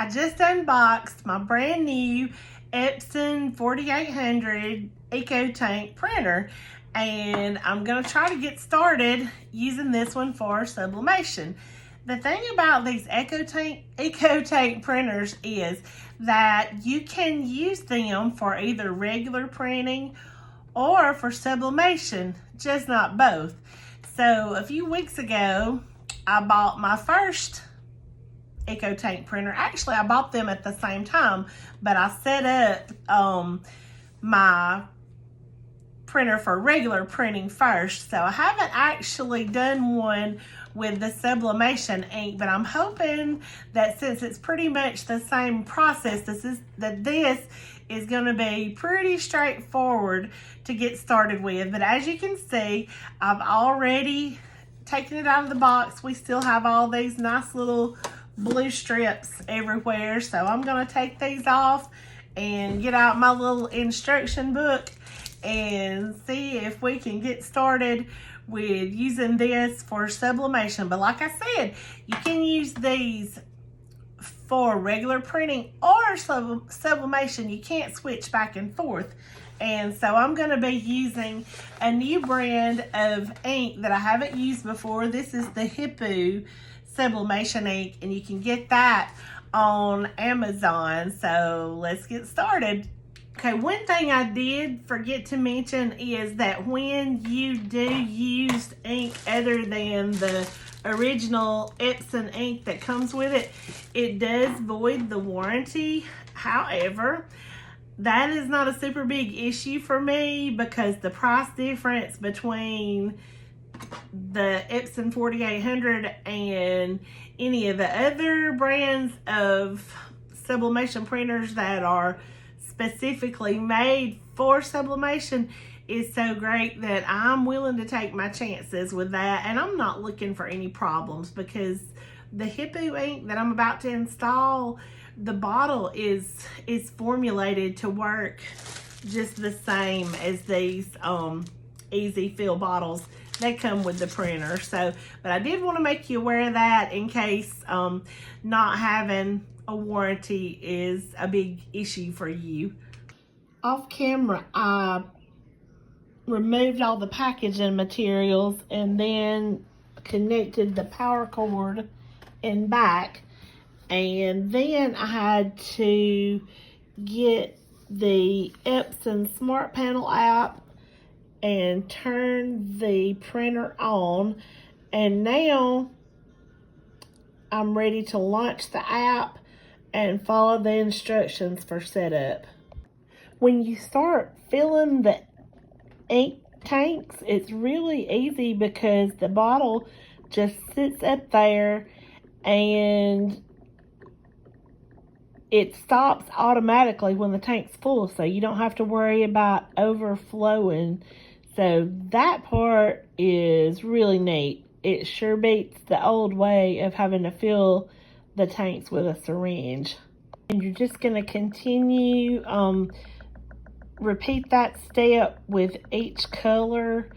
I just unboxed my brand new Epson 4800 Eco Tank printer, and I'm gonna try to get started using this one for sublimation. The thing about these Eco Tank printers is that you can use them for either regular printing or for sublimation, just not both. So a few weeks ago, I bought my first Eco Tank printer. Actually, I bought them at the same time, but I set up my printer for regular printing first. So I haven't actually done one with the sublimation ink, but I'm hoping that since it's pretty much the same process, this is going to be pretty straightforward to get started with. But as you can see, I've already taken it out of the box. We still have all these nice little blue strips everywhere, so I'm going to take these off and get out my little instruction book and see if we can get started with using this for sublimation. But like I said, you can use these for regular printing or sublimation. You can't switch back and forth. And so I'm going to be using a new brand of ink that I haven't used before. This is the Hippo sublimation ink, and you can get that on Amazon. So let's get started. Okay, one thing I did forget to mention is that when you do use ink other than the original Epson ink that comes with it, it does void the warranty. However, that is not a super big issue for me because the price difference between the Epson 4800 and any of the other brands of sublimation printers that are specifically made for sublimation is so great that I'm willing to take my chances with that. And I'm not looking for any problems because the Hippo ink that I'm about to install, the bottle is formulated to work just the same as these easy fill bottles that come with the printer. So, but I did want to make you aware of that in case not having a warranty is a big issue for you. Off camera, I removed all the packaging materials and then connected the power cord and back, and then I had to get the Epson Smart Panel app and turn the printer on, and now I'm ready to launch the app and follow the instructions for setup. When you start filling the ink tanks, it's really easy because the bottle just sits up there and it stops automatically when the tank's full, so you don't have to worry about overflowing. So that part is really neat. It sure beats the old way of having to fill the tanks with a syringe. And you're just going to continue, repeat that step with each color.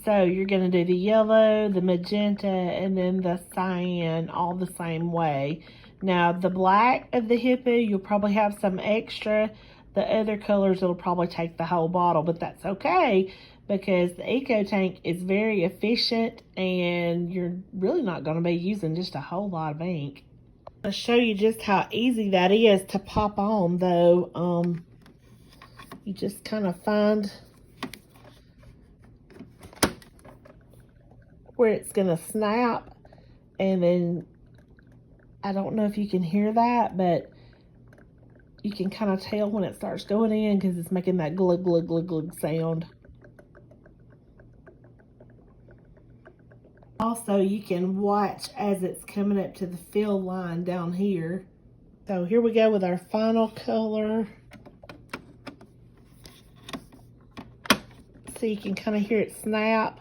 So you're going to do the yellow, the magenta, and then the cyan all the same way. Now the black of the Hippo, you'll probably have some extra. The other colors, it'll probably take the whole bottle, but that's okay because the Eco Tank is very efficient and you're really not going to be using just a whole lot of ink. I'll show you just how easy that is to pop on though. You just kind of find where it's going to snap, and then I don't know if you can hear that, but you can kind of tell when it starts going in because it's making that glug glug glug glug sound. Also, you can watch as it's coming up to the fill line down here. So here we go with our final color. So you can kind of hear it snap.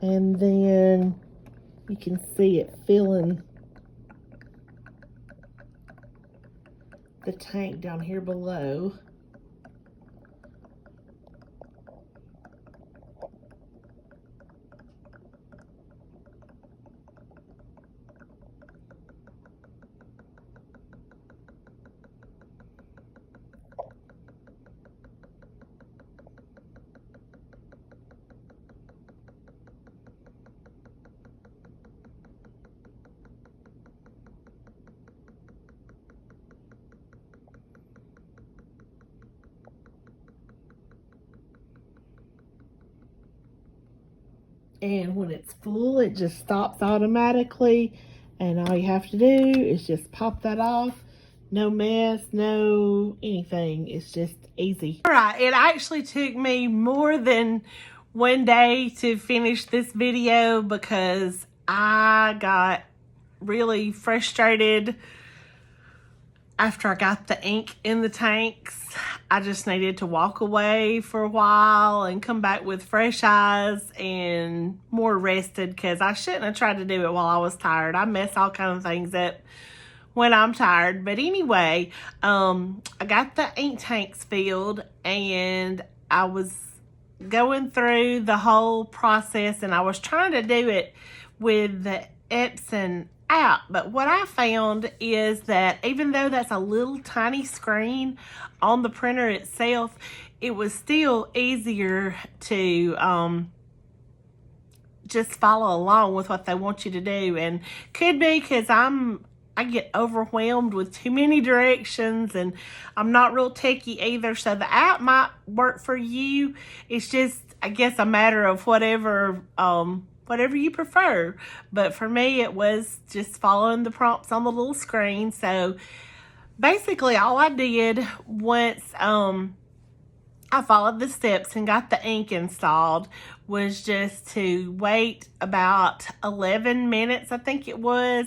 And then you can see it filling the tank down here below. And when it's full, it just stops automatically. And all you have to do is just pop that off. No mess, no anything. It's just easy. All right, it actually took me more than one day to finish this video because I got really frustrated after I got the ink in the tanks. I just needed to walk away for a while and come back with fresh eyes and more rested, because I shouldn't have tried to do it while I was tired. I mess all kinds of things up when I'm tired. But anyway, I got the ink tanks filled, and I was going through the whole process, and I was trying to do it with the Epson app. But what I found is that even though that's a little tiny screen on the printer itself, it was still easier to just follow along with what they want you to do. And could be because I get overwhelmed with too many directions, and I'm not real techie either, so the app might work for you. It's just, I guess, a matter of whatever you prefer. But for me, it was just following the prompts on the little screen. So basically all I did once I followed the steps and got the ink installed was just to wait about 11 minutes, I think it was,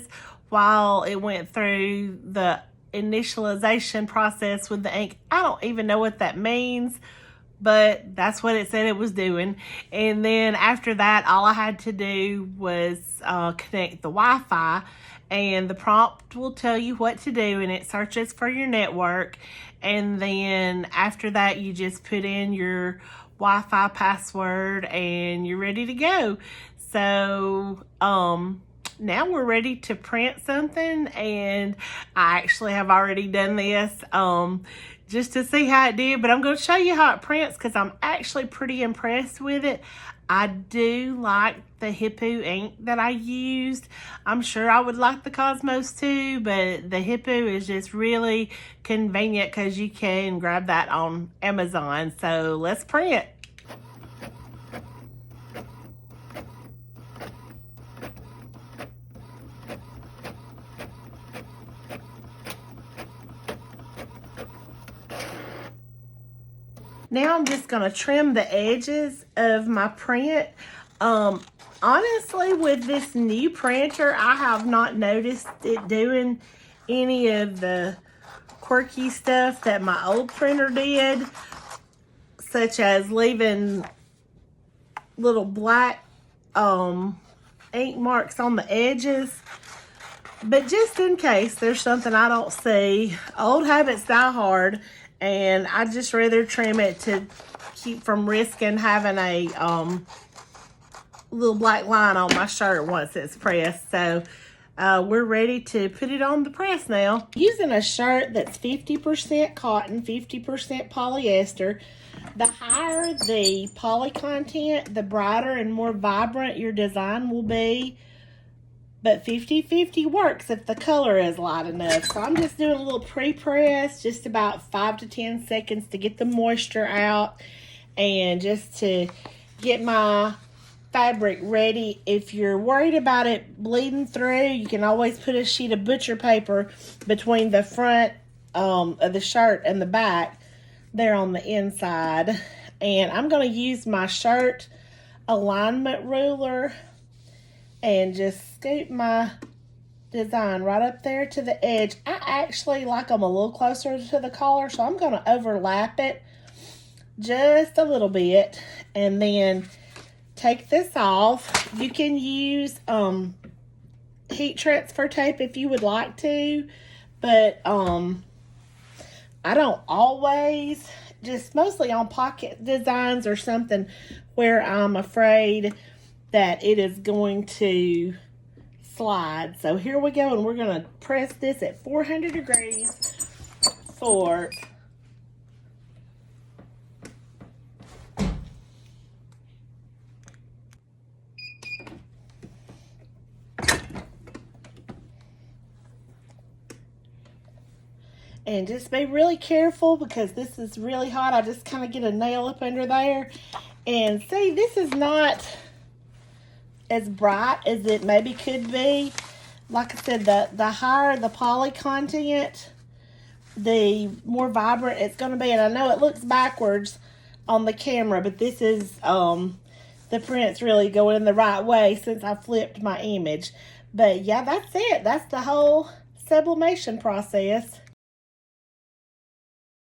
while it went through the initialization process with the ink. I don't even know what that means, but that's what it said it was doing. And then after that, all I had to do was connect the Wi-Fi, and the prompt will tell you what to do, and it searches for your network. And then after that, you just put in your Wi-Fi password and you're ready to go. So now we're ready to print something, and I actually have already done this just to see how it did, but I'm going to show you how it prints because I'm actually pretty impressed with it. I do like the Hippo ink that I used. I'm sure I would like the Cosmos too, but the Hippo is just really convenient because you can grab that on Amazon. So let's print. Now I'm just going to trim the edges of my print. Honestly, with this new printer, I have not noticed it doing any of the quirky stuff that my old printer did, such as leaving little black ink marks on the edges. But just in case there's something I don't see, old habits die hard. And I just rather trim it to keep from risking having a little black line on my shirt once it's pressed. So we're ready to put it on the press now. Using a shirt that's 50% cotton, 50% polyester. The higher the poly content, the brighter and more vibrant your design will be. But 50-50 works if the color is light enough. So I'm just doing a little pre-press, just about 5 to 10 seconds to get the moisture out and just to get my fabric ready. If you're worried about it bleeding through, you can always put a sheet of butcher paper between the front of the shirt and the back there on the inside. And I'm going to use my shirt alignment ruler and just scoop my design right up there to the edge. I actually like them a little closer to the collar, so I'm going to overlap it just a little bit and then take this off. You can use heat transfer tape if you would like to, but I don't always, just mostly on pocket designs or something where I'm afraid that it is going to slide. So here we go, and we're going to press this at 400 degrees for and just be really careful because this is really hot. I just kind of get a nail up under there, and see, this is not as bright as it maybe could be. Like I said, the higher the poly content, the more vibrant it's going to be. And I know it looks backwards on the camera, but this is, the print's really going in the right way since I flipped my image. But yeah, that's it. That's the whole sublimation process.